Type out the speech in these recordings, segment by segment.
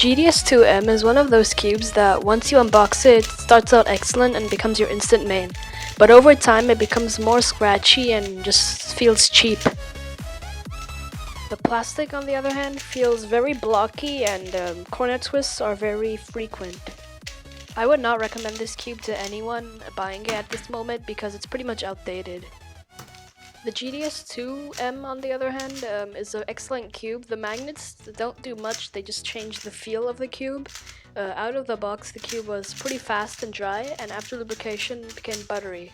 GTS2M is one of those cubes that once you unbox it, it starts out excellent and becomes your instant main, but over time it becomes more scratchy and just feels cheap. The plastic, on the other hand, feels very blocky and corner twists are very frequent. I would not recommend this cube to anyone buying it at this moment because it's pretty much outdated. The GTS2M, on the other hand, is an excellent cube. The magnets don't do much, they just change the feel of the cube. Out of the box, the cube was pretty fast and dry, and after lubrication, it became buttery.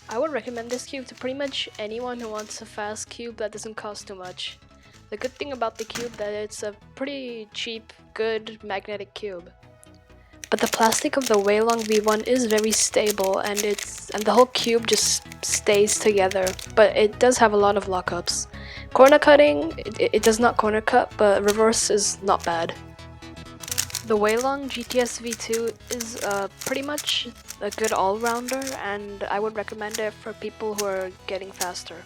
I would recommend this cube to pretty much anyone who wants a fast cube that doesn't cost too much. The good thing about the cube that it's a pretty cheap, good magnetic cube. But the plastic of the Weilong V1 is very stable and the whole cube just stays together, but it does have a lot of lockups. Corner cutting, it does not corner cut, but reverse is not bad. The Weilong GTS V2 is pretty much a good all-rounder, and I would recommend it for people who are getting faster.